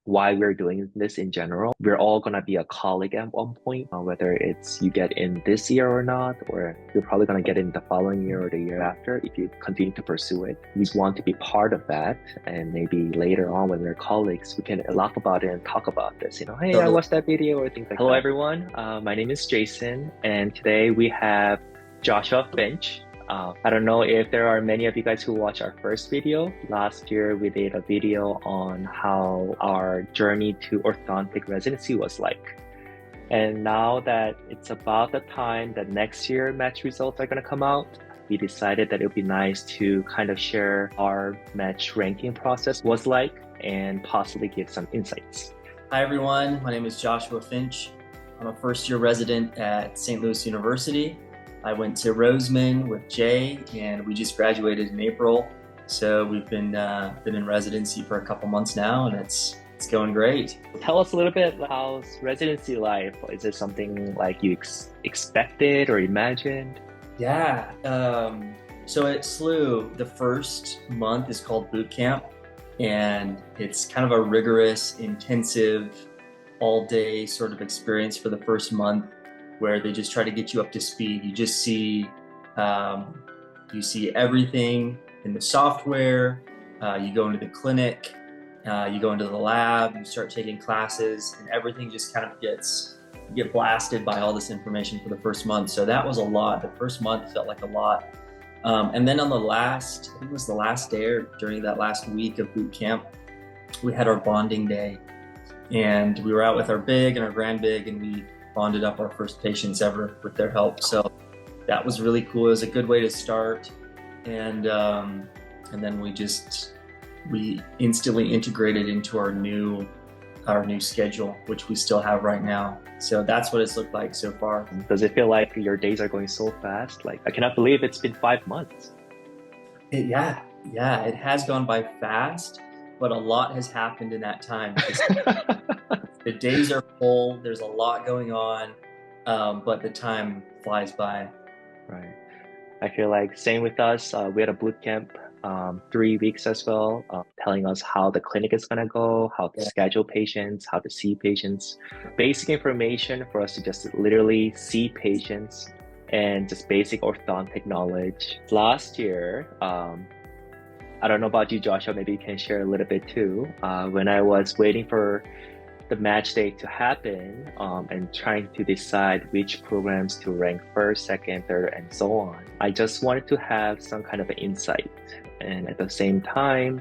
why we're doing this in general. We're all gonna be a colleague at one point, whether it's you get in this year or not, or you're probably gonna get in the following year or the year after if you continue to pursue it. We just want to be part of that, and maybe later on when we're colleagues, we can laugh about it and talk about this. Hey, I Totally. watched that video or things like that. Hello, everyone. My name is Jason, and today we have Joshua Finch. I don't know if there are many of you guys who watched our first video. Last year, we did a video on how our journey to orthodontic residency was like. And now that it's about the time that next year match results are going to come out, we decided that it would be nice to kind of share our match ranking process was like and possibly give some insights. Hi, everyone. My name is Joshua Finch. I'm a first-year resident at St. Louis University. I went to Roseman with Jay, and we just graduated in April. So we've been in residency for a couple months now, and it's going great. Tell us a little bit, how's residency life? Is it something like you expected or imagined? Yeah. So at SLU, the first month is called boot camp, and it's kind of a rigorous, intensive, all-day sort of experience for the first month, where they just try to get you up to speed. You just see, you see everything in the software. You go into the clinic, you go into the lab, you start taking classes, and everything just kind of you get blasted by all this information for the first month. So that was a lot. The first month felt like a lot. And then on the last, I think it was the last day or during that last week of boot camp, we had our bonding day, and we were out with our big and our grand big, and we bonded up our first patients ever with their help. So that was really cool. It was a good way to start. And then we instantly integrated into our new schedule, which we still have right now. So that's what it's looked like so far. Does it feel like your days are going so fast? Like, I cannot believe it's been 5 months. Yeah, it has gone by fast, but a lot has happened in that time. The days are full, there's a lot going on, but the time flies by. Right. I feel like same with us. We had a boot camp, 3 weeks as well, telling us how the clinic is gonna go, how to schedule patients, how to see patients, basic information for us to just literally see patients and just basic orthodontic knowledge. Last year, I don't know about you, Joshua, maybe you can share a little bit too. When I was waiting for the match day to happen and trying to decide which programs to rank first, second, third, and so on, I just wanted to have some kind of an insight. And at the same time,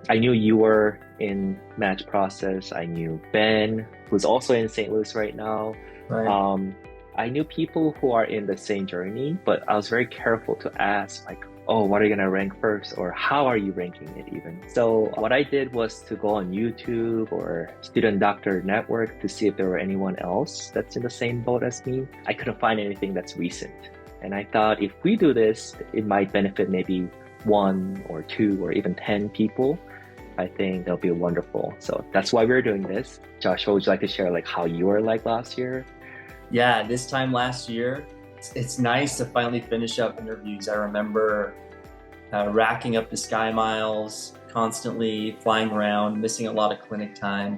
I knew you were in match process. I knew Ben, who's also in St. Louis right now. Right. I knew people who are in the same journey, but I was very careful to ask, like, oh, what are you gonna rank first? Or how are you ranking it even? So what I did was to go on YouTube or Student Doctor Network to see if there were anyone else that's in the same boat as me. I couldn't find anything that's recent. And I thought if we do this, it might benefit maybe 1 or 2 or even 10 people. I think that'll be wonderful. So that's why we're doing this. Joshua, would you like to share like how you were like last year? Yeah, this time last year, it's nice to finally finish up interviews. I remember racking up the sky miles, constantly flying around, missing a lot of clinic time.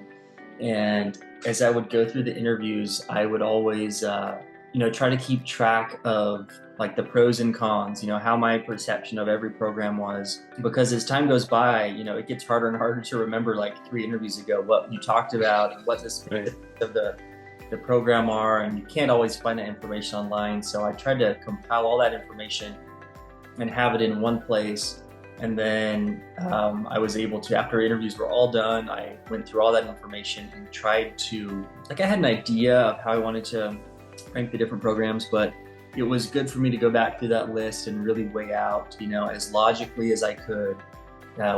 And as I would go through the interviews, I would always, try to keep track of like the pros and cons, how my perception of every program was. Because as time goes by, it gets harder and harder to remember like 3 interviews ago, what you talked about and what the specifics of the program are, and you can't always find that information online. So I tried to compile all that information and have it in one place. And then I was able to, after interviews were all done, I went through all that information and tried to, I had an idea of how I wanted to rank the different programs, but it was good for me to go back through that list and really weigh out, as logically as I could,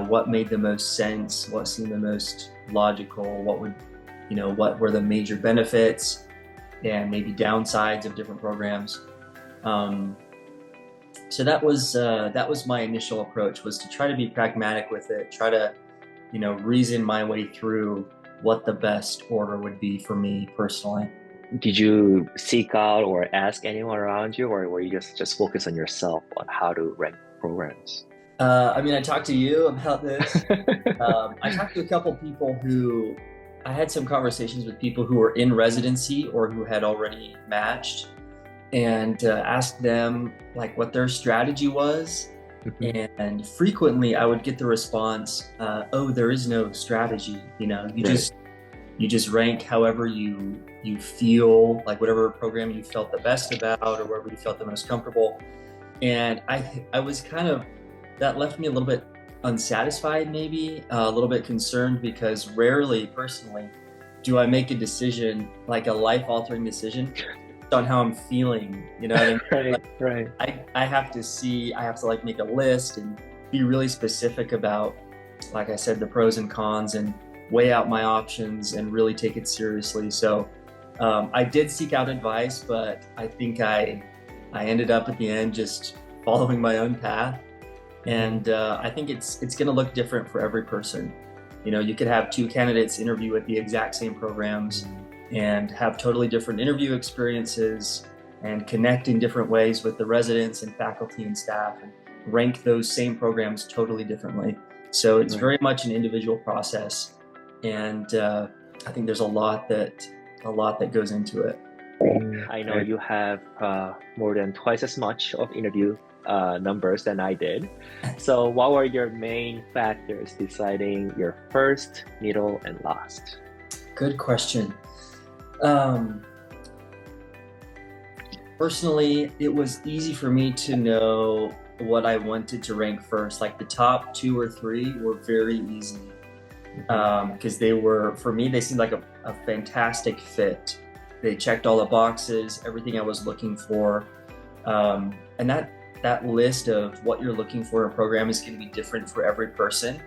what made the most sense, what seemed the most logical, what were the major benefits and maybe downsides of different programs. So that was my initial approach, was to try to be pragmatic with it, try to, reason my way through what the best order would be for me personally. Did you seek out or ask anyone around you, or were you just focus on yourself on how to rank programs? I talked to you about this. I talked to a couple people who I had some conversations with people who were in residency or who had already matched, and asked them like what their strategy was. Mhm. And frequently I would get the response, oh, there is no strategy. You Right. just rank however you feel, like whatever program you felt the best about or wherever you felt the most comfortable. And I was kind of, that left me a little bit unsatisfied, maybe a little bit concerned, because rarely personally do I make a decision, like a life-altering decision, based on how I'm feeling. You know what I mean? Right, Like, right. I have to like make a list and be really specific about, like I said, the pros and cons, and weigh out my options and really take it seriously. So I did seek out advice, but I think I ended up at the end just following my own path. Mhm. And I think it's going to look different for every person. You could have two candidates interview at the exact same programs and have totally different interview experiences and connect in different ways with the residents and faculty and staff, and rank those same programs totally differently. So it's Right. very much an individual process, and I think there's a lot that goes into it. I know you have more than twice as much of interview numbers than I did. So, what were your main factors deciding your first, middle, and last? Good question. Um, Personally, it was easy for me to know what I wanted to rank first. Like the top two or three were very easy, Mhm. because they were, for me, they seemed like a fantastic fit. They checked all the boxes, everything I was looking for. And that list of what you're looking for in a program is going to be different for every person.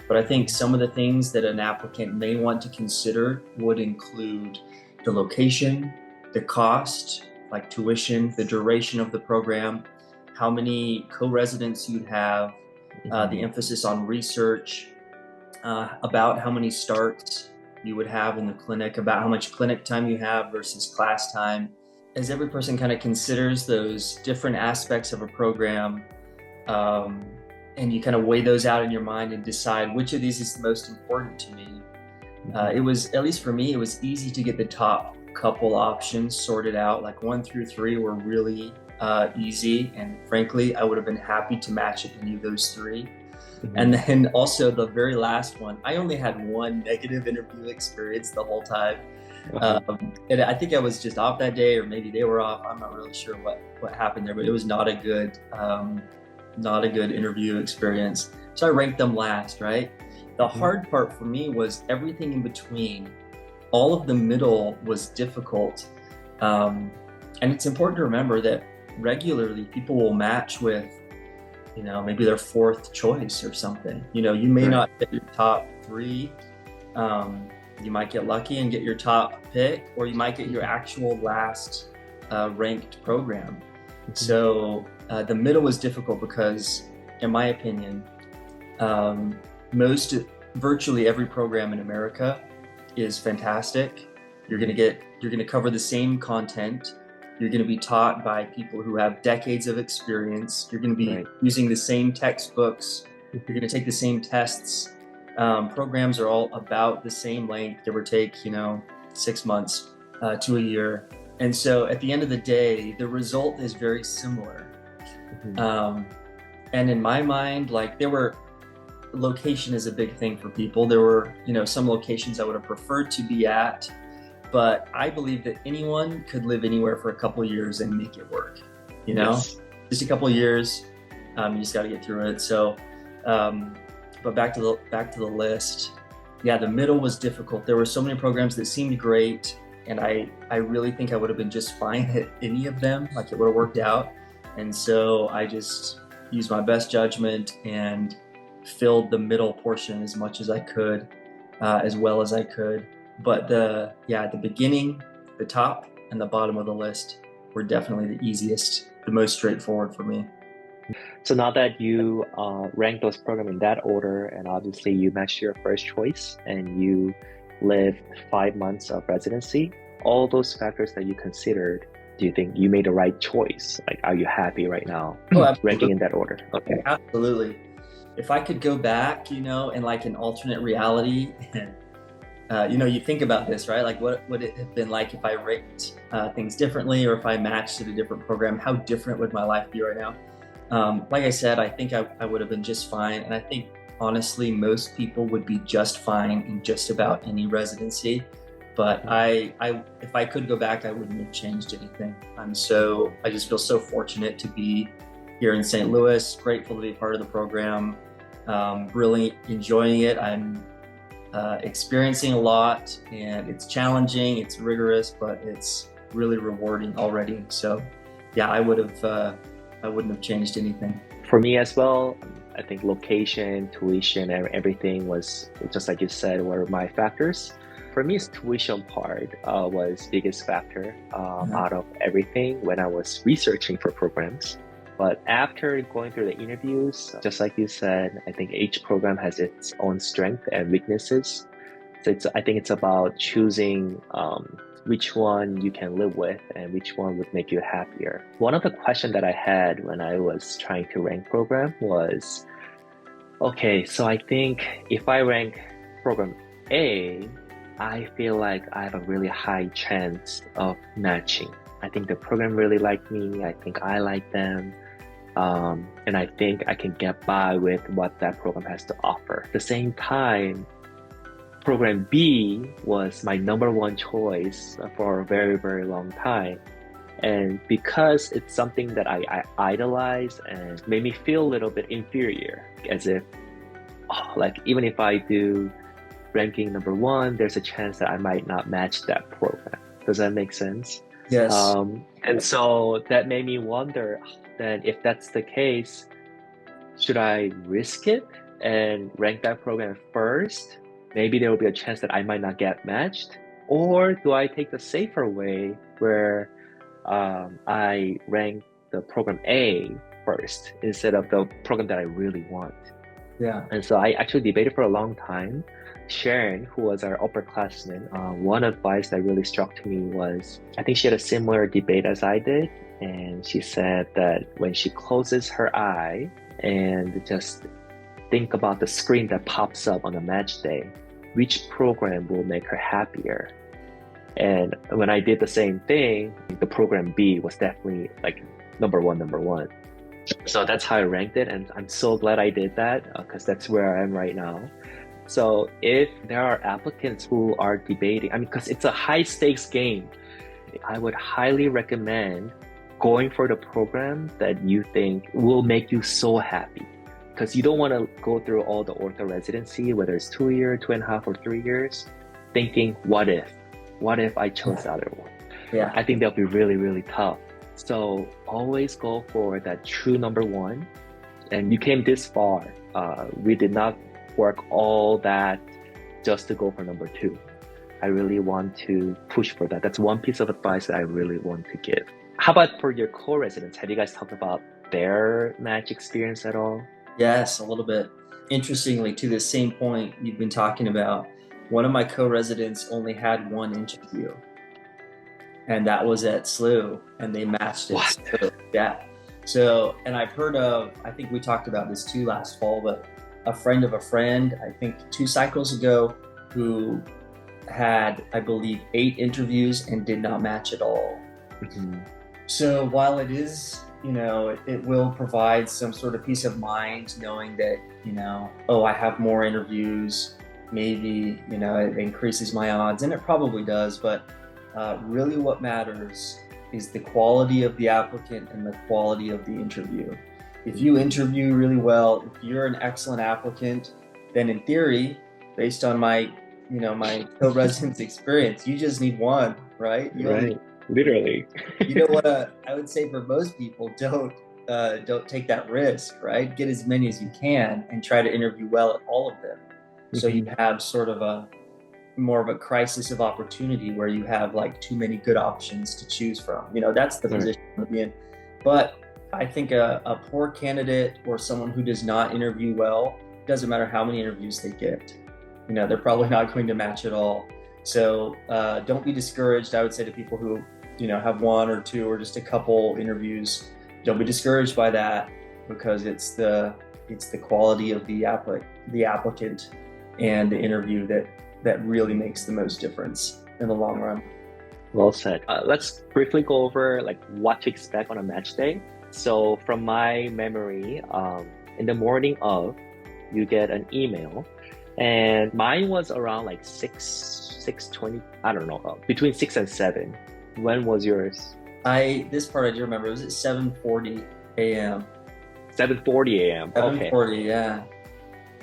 But I think some of the things that an applicant may want to consider would include the location, the cost, like tuition, the duration of the program, how many co-residents you'd have, the Mhm. emphasis on research, about how many starts you would have in the clinic, about how much clinic time you have versus class time. As every person kind of considers those different aspects of a program, um, and you kind of weigh those out in your mind and decide which of these is the most important to me. Mhm. It was, at least for me, it was easy to get the top couple options sorted out. Like 1 through 3 were really easy, and frankly, I would have been happy to match at any of those three. And Mhm. then also the very last one, I only had one negative interview experience the whole time. Uh-huh. And I think I was just off that day, or maybe they were off. I'm not really sure what happened there, but it was not a good interview experience. So I ranked them last, right? The Mhm. hard part for me was everything in between. All of the middle was difficult. Um, and it's important to remember that regularly people will match with, maybe their fourth choice or something. You may Right. not get your top three. Um, you might get lucky and get your top pick, or you might get your Mhm. actual last ranked program. Mhm. So the middle was difficult because, in my opinion, um, most virtually every program in America is fantastic. Mhm. You're going to cover the same content. You're going to be taught by people who have decades of experience. You're going to be Right. using the same textbooks. You're Mhm. going to take the same tests. Programs are all about the same length, give or take, 6 months to a year. And so at the end of the day, the result is very similar. Mhm. Um, and in my mind, like, location is a big thing for people. There were, some locations I would have preferred to be at, but I believe that anyone could live anywhere for a couple of years and make it work. You know, Yes. just a couple of years, you just got to get through it. So, um, but back to the list. Yeah, the middle was difficult. There were so many programs that seemed great, and I really think I would have been just fine at any of them. Like it would have worked Mhm. out. And so I just used my best judgment and filled the middle portion as much as I could, as well as I could. But the beginning, the top, and the bottom of the list were definitely the easiest, the most straightforward for me. So now that you rank those programs in that order, and obviously you matched your first choice, and you lived 5 months of residency, all those factors that you considered, do you think you made the right choice? Like, are you happy right now, Oh, ranking absolutely, in that order? Okay. absolutely. If I could go back, in like an alternate reality, you think about this, right? Like, what would it have been like if I ranked things differently, or if I matched at a different program? How different would my life be right now? Like I said, I think I would have been just fine. And I think, honestly, most people would be just fine in just about any residency. But if I could go back, I wouldn't have changed anything. I just feel so fortunate to be here in St. Louis, grateful to be part of the program, really enjoying it. I'm experiencing a lot, and it's challenging, it's rigorous, but it's really rewarding already. So yeah, I wouldn't have changed anything. For me as well, I think location, tuition, and everything was, just like you said, were my factors. For me, it's tuition part was biggest factor out of everything when I was researching for programs. But after going through the interviews, just like you said, I think each program has its own strength and weaknesses. So I think it's about choosing which one you can live with and which one would make you happier. One of the questions that I had when I was trying to rank program was, okay, so I think if I rank program A, I feel like I have a really high chance of matching. I think the program really liked me. I think I like them. And I think I can get by with what that program has to offer. At the same time, program B was my number one choice for a very, very long time. And because it's something that I idolize and made me feel a little bit inferior, as if, like, even if I do ranking number one, there's a chance that I might not match that program. Does that make sense? Yes. And so that made me wonder that if that's the case, should I risk it and rank that program first? Maybe there will be a chance that I might not get matched. Or do I take the safer way where I rank the program A first instead of the program that I really want? Yeah. And so I actually debated for a long time. Sharon, who was our upperclassman, one advice that really struck to me was, I think she had a similar debate as I did. And she said that when she closes her eye and just think about the screen that pops up on a match day, which program will make her happier? And when I did the same thing, the program B was definitely like number one. So that's how I ranked it. And I'm so glad I did that because that's where I am right now. So if there are applicants who are debating, I mean, because it's a high stakes game, I would highly recommend going for the program that you think will make you so happy. Because you don't want to go through all the ortho residency, whether it's 2 years, 2.5, or 3 years, thinking, what if I chose the other one? Yeah. I think that'll be really, really tough. So always go for that true number one. And you came this far. We did not work all that just to go for number two. I really want to push for that. That's one piece of advice that I really want to give. How about for your co-residents? Have you guys talked about their match experience at all? Yes, a little bit. Interestingly, to the same point you've been talking about, one of my co-residents only had one interview, and that was at SLU, and they matched it. What? So, yeah. So, and I've heard of, I think we talked about this too last fall, but a friend of a friend, I think 2 cycles ago, who had, I believe, 8 interviews and did not match at all. Mm-hmm. So while it is, it will provide some sort of peace of mind knowing that, I have more interviews, maybe, it increases my odds, and it probably does, but really what matters is the quality of the applicant and the quality of the interview. If you interview really well, if you're an excellent applicant, then in theory, based on my co-residence experience, you just need one, right? Right. Literally. You know what I would say for most people, don't take that risk, right? Get as many as you can and try to interview well at all of them. Mm-hmm. So you have sort of more of a crisis of opportunity where you have like too many good options to choose from. That's the position to be in. But I think a poor candidate or someone who does not interview well, doesn't matter how many interviews they get, they're probably not going to match at all. So don't be discouraged. I would say to people who have 1 or 2 or just a couple interviews, don't be discouraged by that, because it's the quality of the applicant and the interview that that really makes the most difference in the long run. Well said. Let's briefly go over like what to expect on a match day. So from my memory, in the morning of, you get an email, and mine was around like 6:20. I don't know, between 6 and 7. When was yours? This part I do remember. It was at 7:40 a.m. 7:40 a.m. Okay. 7:40, yeah.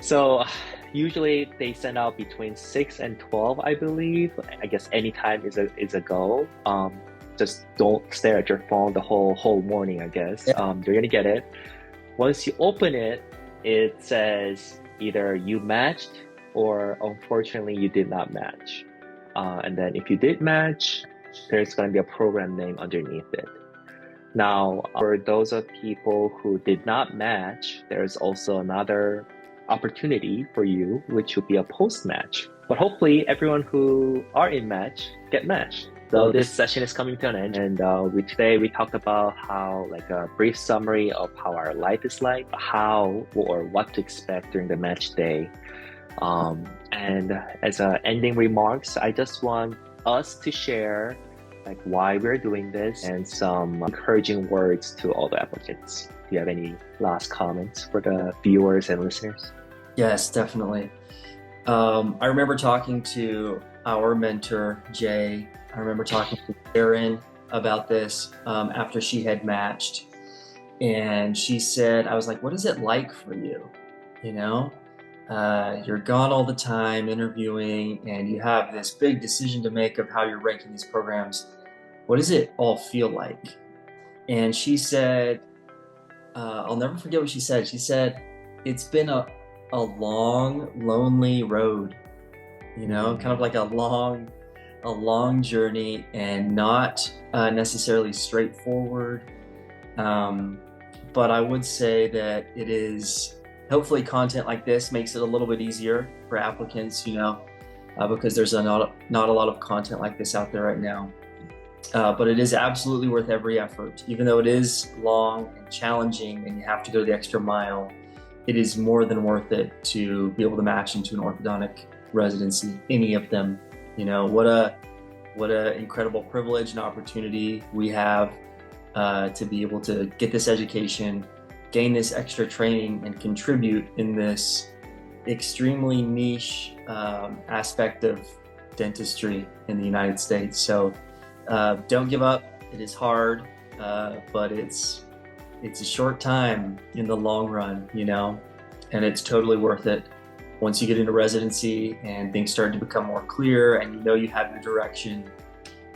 So usually they send out between 6 and 12, I believe. I guess any time is a go. Just don't stare at your phone the whole morning, I guess. Yeah. You're gonna get it. Once you open it, it says either you matched or unfortunately you did not match. And then if you did match, there's gonna be a program name underneath it. Now, for those of people who did not match, there's also another opportunity for you, which would be a post-match. But hopefully everyone who are in match get matched. So this session is coming to an end, and today we talked about how, like a brief summary of how our life is like, how or what to expect during the match day. And as ending remarks, I just want us to share like why we're doing this and some encouraging words to all the applicants. Do you have any last comments for the viewers and listeners? Yes, definitely. I remember talking to our mentor, Jay. I remember talking to Erin about this after she had matched. And she said, I was like, what is it like for you? You know, you're gone all the time interviewing, and you have this big decision to make of how you're ranking these programs. What does it all feel like? And she said, I'll never forget what she said. She said, it's been a long, lonely road, you know, kind of like a long journey, and not necessarily straightforward. But I would say that it is, hopefully content like this makes it a little bit easier for applicants, you know, because there's not a lot of content like this out there right now. But it is absolutely worth every effort. Even though it is long and challenging and you have to go the extra mile, it is more than worth it to be able to match into an orthodontic residency, any of them. You know, what a incredible privilege and opportunity we have to be able to get this education, gain this extra training, and contribute in this extremely niche aspect of dentistry in the United States. So don't give up. It is hard, but it's a short time in the long run, you know, and it's totally worth it. Once you get into residency and things start to become more clear and you know you have your direction,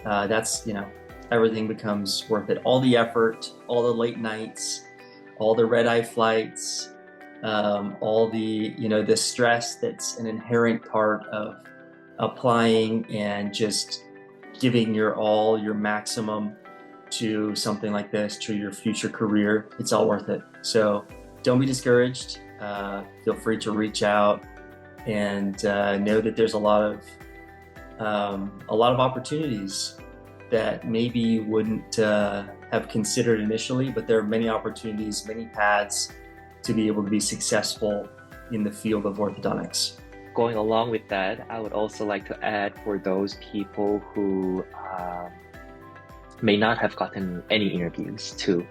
that's, you know, everything becomes worth it. All the effort, all the late nights, all the red-eye flights, all the, you know, the stress that's an inherent part of applying and just giving your all, your maximum to something like this, to your future career. It's all worth it. So don't be discouraged. Feel free to reach out, and know that there's a lot of opportunities that maybe you wouldn't have considered initially, but there are many opportunities, many paths to be able to be successful in the field of orthodontics. Going along with that, I would also like to add, for those people who may not have gotten any interviews too,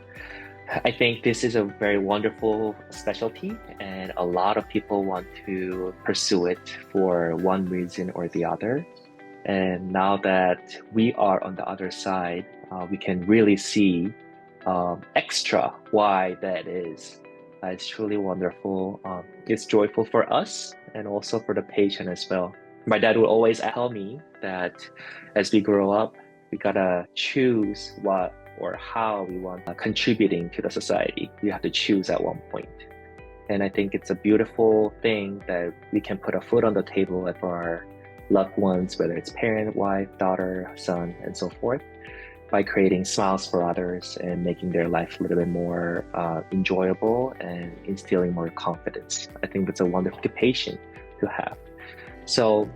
I think this is a very wonderful specialty, and a lot of people want to pursue it for one reason or the other. And now that we are on the other side, we can really see extra why that is. It's truly wonderful. It's joyful for us and also for the patient as well. My dad would always tell me that as we grow up, we gotta choose what or how we want contributing to the society. You have to choose at one point. And I think it's a beautiful thing that we can put a foot on the table for our loved ones, whether it's parent, wife, daughter, son, and so forth, by creating smiles for others and making their life a little bit more enjoyable and instilling more confidence. I think that's a wonderful occupation to have. So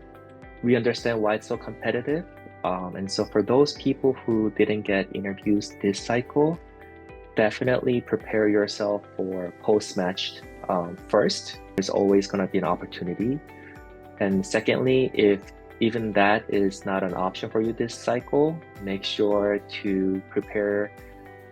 we understand why it's so competitive. And so for those people who didn't get interviews this cycle, definitely prepare yourself for post-match first. There's always going to be an opportunity. And secondly, if even that is not an option for you this cycle, make sure to prepare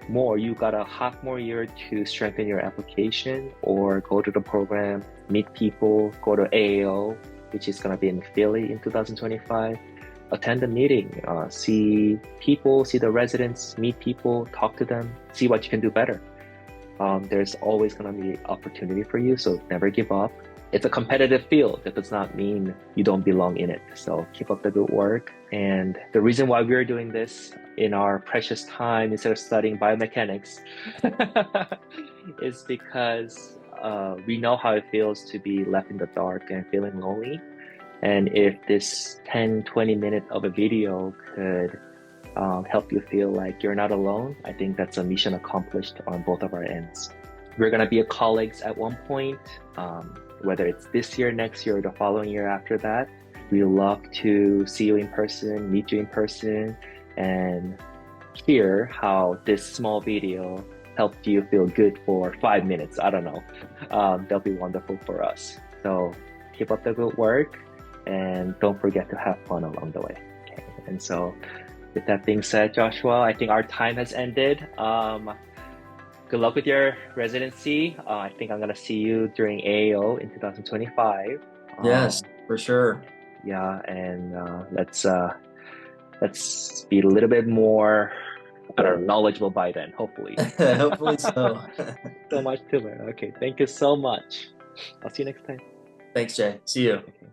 more. You got a half more year to strengthen your application or go to the program, meet people, go to AAO, which is going to be in Philly in 2025. Attend the meeting, see people, see the residents, meet people, talk to them, see what you can do better. There's always going to be opportunity for you, so never give up. It's a competitive field. That does not mean you don't belong in it. So keep up the good work. And the reason why we're doing this in our precious time instead of studying biomechanics is because we know how it feels to be left in the dark and feeling lonely. And if this 10, 20 minute of a video could help you feel like you're not alone, I think that's a mission accomplished on both of our ends. We're going to be colleagues at one point, whether it's this year, next year, or the following year after that. We love to see you in person, meet you in person, and hear how this small video helped you feel good for 5 minutes. I don't know. That'll be wonderful for us. So keep up the good work and don't forget to have fun along the way. Okay. And so with that being said, Joshua, I think our time has ended. Good luck with your residency. I think I'm gonna see you during AAO in 2025. Yes, for sure. Yeah, and let's be a little bit more, I don't know, knowledgeable by then, hopefully. Hopefully so. So much to learn. Okay, thank you so much. I'll see you next time. Thanks, Jay. See you. Okay.